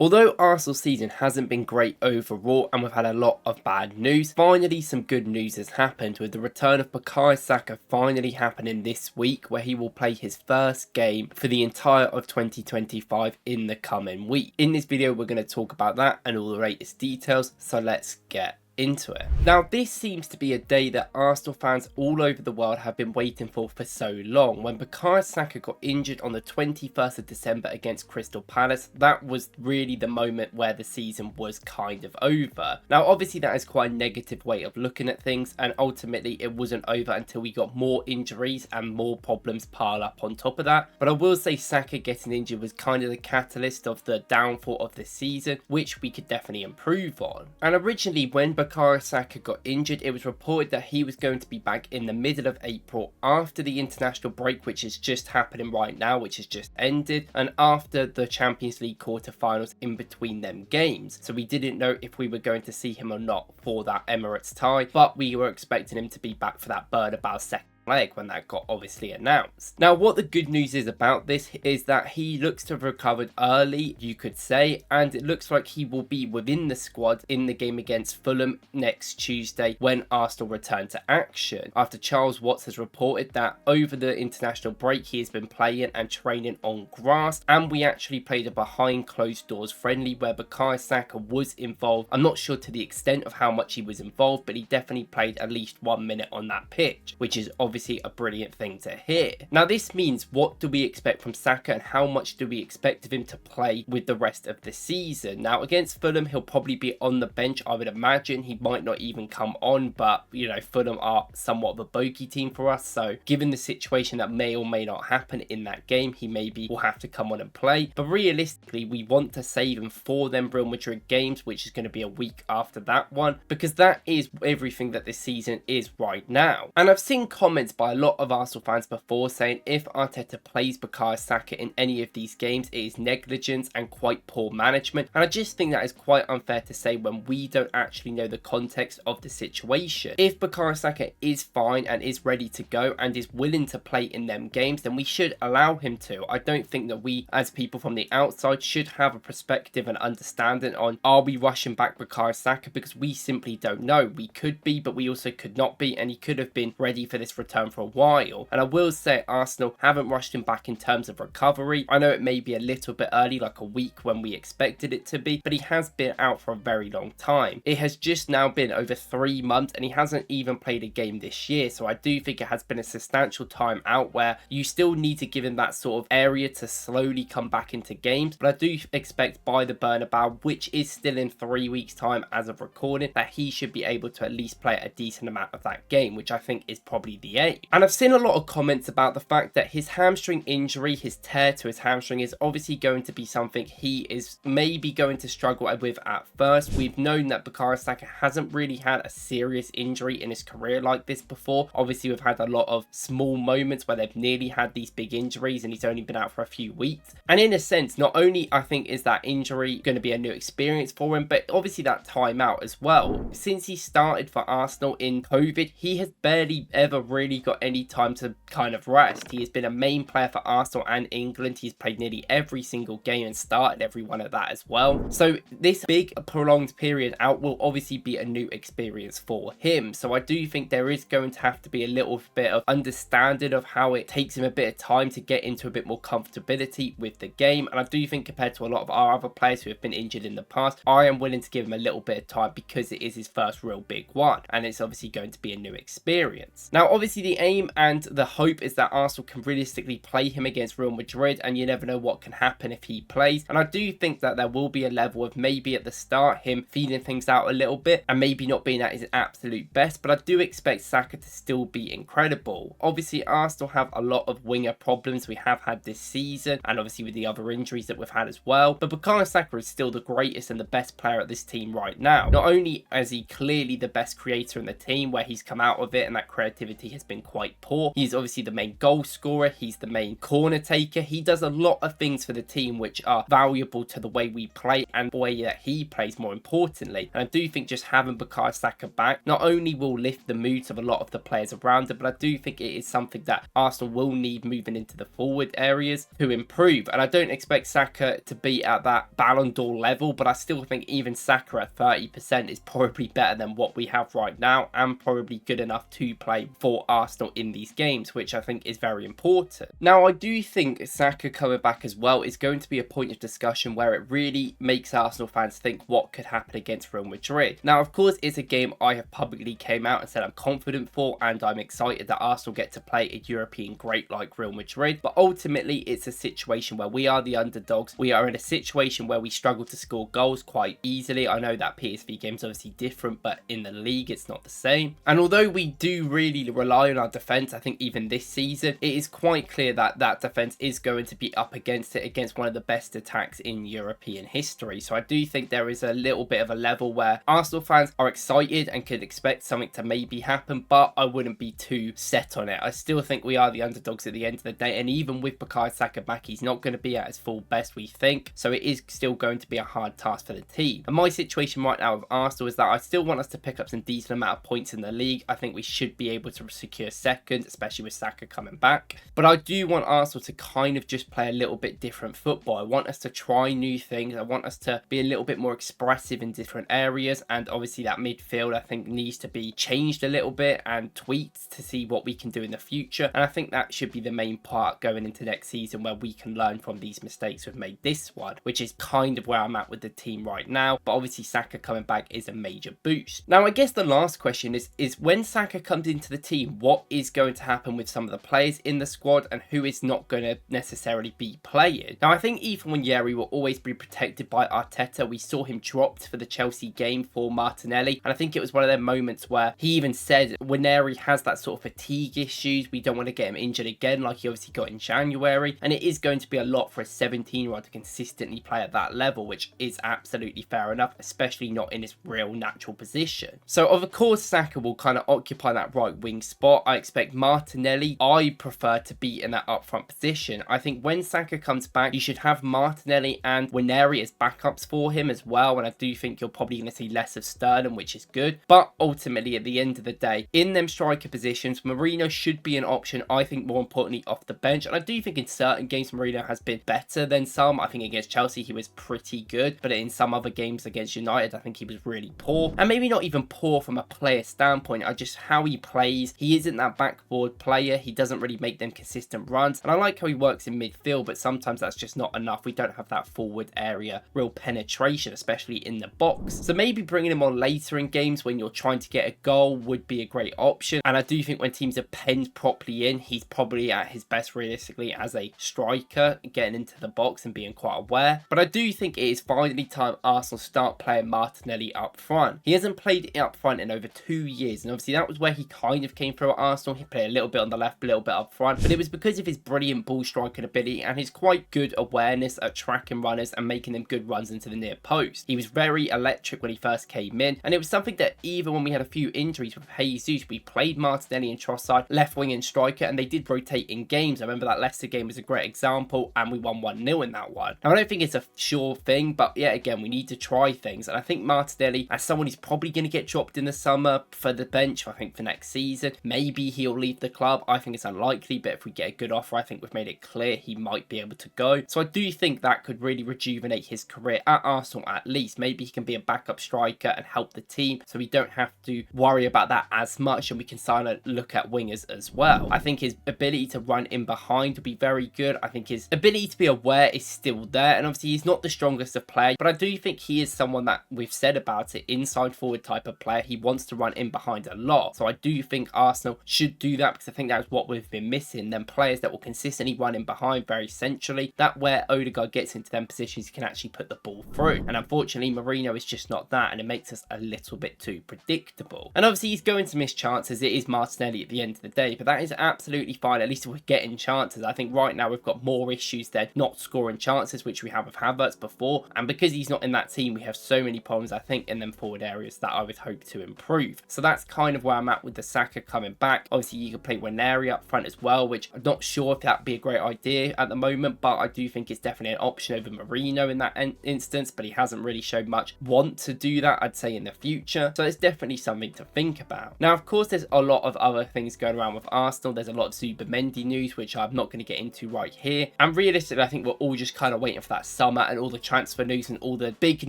Although Arsenal's season hasn't been great overall and we've had a lot of bad news, finally some good news has happened with the return of Bukayo Saka finally happening this week, where he will play his first game for the entire of 2025 in the coming week. In this video we're going to talk about that and all the latest details, so let's get into it. Now, this seems to be a day that Arsenal fans all over the world have been waiting for so long. When Bukayo Saka got injured on the 21st of December against Crystal Palace, that was really the moment where the season was kind of over. Now, obviously that is quite a negative way of looking at things, and ultimately it wasn't over until we got more injuries and more problems pile up on top of that. But I will say Saka getting injured was kind of the catalyst of the downfall of the season, which we could definitely improve on. And originally when Bukayo Saka got injured, it was reported that he was going to be back in the middle of April after the international break, which is just happening right now, which has just ended, and after the Champions League quarterfinals in between them games. So we didn't know if we were going to see him or not for that Emirates tie, but we were expecting him to be back for that Bernabeu second leg when that got obviously announced. Now, what the good news is about this is that he looks to have recovered early, you could say, and it looks like he will be within the squad in the game against Fulham next Tuesday when Arsenal return to action, after Charles Watts has reported that over the international break he has been playing and training on grass, and we actually played a behind closed doors friendly where Bukayo Saka was involved. I'm not sure to the extent of how much he was involved, but he definitely played at least 1 minute on that pitch, which is obviously a brilliant thing to hear. Now, this means, what do we expect from Saka and how much do we expect of him to play with the rest of the season? Now, against Fulham he'll probably be on the bench, I would imagine. He might not even come on, but you know, Fulham are somewhat of a bogey team for us, so given the situation that may or may not happen in that game, he maybe will have to come on and play. But realistically, we want to save him for them Real Madrid games, which is going to be a week after that one, because that is everything that this season is right now. And I've seen comments by a lot of Arsenal fans before saying if Arteta plays Bukayo Saka in any of these games, it is negligence and quite poor management, and I just think that is quite unfair to say when we don't actually know the context of the situation. If Bukayo Saka is fine and is ready to go and is willing to play in them games, then we should allow him to. I don't think that we as people from the outside should have a perspective and understanding on, are we rushing back Bukayo Saka, because we simply don't know. We could be, but we also could not be, and he could have been ready for this return for a while. And I will say Arsenal haven't rushed him back in terms of recovery. I know it may be a little bit early, like a week when we expected it to be, but he has been out for a very long time. It has just now been over 3 months and he hasn't even played a game this year, so I do think it has been a substantial time out where you still need to give him that sort of area to slowly come back into games. But I do expect by the Bernabeu, which is still in 3 weeks time as of recording, that he should be able to at least play a decent amount of that game, which I think is probably the aim. And I've seen a lot of comments about the fact that his hamstring injury, his tear to his hamstring, is obviously going to be something he is maybe going to struggle with at first. We've known that Bukayo Saka hasn't really had a serious injury in his career like this before. Obviously we've had a lot of small moments where they've nearly had these big injuries and he's only been out for a few weeks. And in a sense, not only I think is that injury going to be a new experience for him, but obviously that time out as well. Since he started for Arsenal in COVID, he has barely ever really got any time to kind of rest. He has been a main player for Arsenal and England. He's played nearly every single game and started every one of that as well. So this big prolonged period out will obviously be a new experience for him. So I do think there is going to have to be a little bit of understanding of how it takes him a bit of time to get into a bit more comfortability with the game. And I do think compared to a lot of our other players who have been injured in the past, I am willing to give him a little bit of time because it is his first real big one. And it's obviously going to be a new experience. Now, obviously the aim and the hope is that Arsenal can realistically play him against Real Madrid, and you never know what can happen if he plays. And I do think that there will be a level of maybe at the start him feeling things out a little bit and maybe not being at his absolute best, but I do expect Saka to still be incredible. Obviously Arsenal have a lot of winger problems we have had this season, and obviously with the other injuries that we've had as well, but Bukayo Saka is still the greatest and the best player at this team right now. Not only is he clearly the best creator in the team, where he's come out of it and that creativity has been quite poor. He's obviously the main goal scorer, he's the main corner taker, he does a lot of things for the team which are valuable to the way we play and the way that he plays, more importantly. And I do think just having Bukayo Saka back not only will lift the moods of a lot of the players around him, but I do think it is something that Arsenal will need moving into the forward areas to improve. And I don't expect Saka to be at that Ballon d'Or level, but I still think even Saka at 30% is probably better than what we have right now, and probably good enough to play for Arsenal in these games, which I think is very important. Now, I do think Saka coming back as well is going to be a point of discussion where it really makes Arsenal fans think what could happen against Real Madrid. Now, of course, it's a game I have publicly came out and said I'm confident for, and I'm excited that Arsenal get to play a European great like Real Madrid, but ultimately it's a situation where we are the underdogs. We are in a situation where we struggle to score goals quite easily. I know that PSV game's obviously different, but in the league it's not the same. And although we do really rely on our defence, I think even this season, it is quite clear that that defence is going to be up against it, against one of the best attacks in European history. So I do think there is a little bit of a level where Arsenal fans are excited and could expect something to maybe happen, but I wouldn't be too set on it. I still think we are the underdogs at the end of the day, and even with Bukayo Saka back, he's not going to be at his full best, we think, so it is still going to be a hard task for the team. And my situation right now with Arsenal is that I still want us to pick up some decent amount of points in the league. I think we should be able to secure second, especially with Saka coming back, but I do want Arsenal to kind of just play a little bit different football. I want us to try new things. I want us to be a little bit more expressive in different areas, and obviously that midfield I think needs to be changed a little bit and tweaked to see what we can do in the future. And I think that should be the main part going into next season, where we can learn from these mistakes we've made this one, which is kind of where I'm at with the team right now. But obviously Saka coming back is a major boost. Now, I guess the last question is when Saka comes into the team, what is going to happen with some of the players in the squad and who is not going to necessarily be playing? Now, I think Ethan Nwaneri will always be protected by Arteta. We saw him dropped for the Chelsea game for Martinelli, and I think it was one of their moments where he even said Nwaneri has that sort of fatigue issues. We don't want to get him injured again like he obviously got in January, and it is going to be a lot for a 17-year-old to consistently play at that level, which is absolutely fair enough, especially not in his real natural position. So of course Saka will kind of occupy that right wing spot. I expect Martinelli, I prefer to be in that up front position. I think when Saka comes back, you should have Martinelli and Nwaneri as backups for him as well, and I do think you're probably going to see less of Sterling, which is good. But ultimately at the end of the day, in them striker positions, Mourinho should be an option, I think, more importantly off the bench. And I do think in certain games Mourinho has been better than some. I think against Chelsea he was pretty good, but in some other games against United I think he was really poor, and maybe not even poor from a player standpoint. I just how he plays, he isn't that backboard player, he doesn't really make them consistent runs, and I like how he works in midfield, but sometimes that's just not enough. We don't have that forward area real penetration, especially in the box. So maybe bringing him on later in games when you're trying to get a goal would be a great option. And I do think when teams are penned properly in, he's probably at his best realistically as a striker, getting into the box and being quite aware. But I do think it is finally time Arsenal start playing Martinelli up front. He hasn't played up front in over 2 years, and obviously that was where he kind of came through at Arsenal. He played a little bit on the left, a little bit up front, but it was because of his brilliant ball striking ability and his quite good awareness at tracking runners and making them good runs into the near post. He was very electric when he first came in, and it was something that even when we had a few injuries with Jesus, we played Martinelli and Trossard left wing and striker, and they did rotate in games. I remember that Leicester game was a great example, and we won 1-0 in that one. Now, I don't think it's a sure thing, but yeah, again, we need to try things, and I think Martinelli, as someone who's probably going to get dropped in the summer for the bench, I think for next season, maybe he'll leave the club. I think it's unlikely, but if we get a good offer, I think we've made it clear he might be able to go. So I do think that could really rejuvenate his career at Arsenal at least. Maybe he can be a backup striker and help the team, so we don't have to worry about that as much, and we can start to look at wingers as well. I think his ability to run in behind will be very good. I think his ability to be aware is still there, and obviously he's not the strongest of players, but I do think he is someone that we've said about it, inside forward type of player. He wants to run in behind a lot, so I do think Arsenal should do that, because I think that's what we've been missing, them players that will consistently run in behind very centrally, that where Odegaard gets into them positions he can actually put the ball through, and unfortunately Mourinho is just not that, and it makes us a little bit too predictable. And obviously he's going to miss chances. It is Martinelli at the end of the day, but that is absolutely fine. At least we're getting chances. I think right now we've got more issues than not scoring chances, which we have with Havertz before, and because he's not in that team, we have so many problems I think in them forward areas that I would hope to improve. So that's kind of where I'm at with the Saka coming back. Obviously, you could play Waneri up front as well, which I'm not sure if that'd be a great idea at the moment, but I do think it's definitely an option over Marino in that instance, but he hasn't really showed much want to do that, I'd say, in the future. So it's definitely something to think about. Now, of course, there's a lot of other things going around with Arsenal. There's a lot of Zubimendi news, which I'm not going to get into right here. And realistically, I think we're all just kind of waiting for that summer and all the transfer news and all the big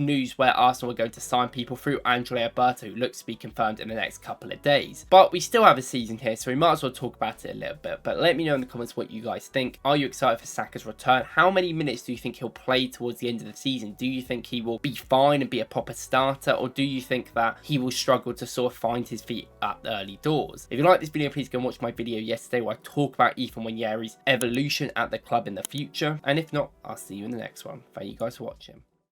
news where Arsenal are going to sign people through Andrea Berta, who looks to be confirmed in the next couple of days. But we still have a season here, so we might as well talk about it a little bit. But let me know in the comments what you guys think. Are you excited for Saka's return? How many minutes do you think he'll play towards the end of the season? Do you think he will be fine and be a proper starter, or do you think that he will struggle to sort of find his feet at the early doors? If you like this video, please go and watch my video yesterday where I talk about Ethan Waneri's evolution at the club in the future. And if not, I'll see you in the next one. Thank you guys for watching.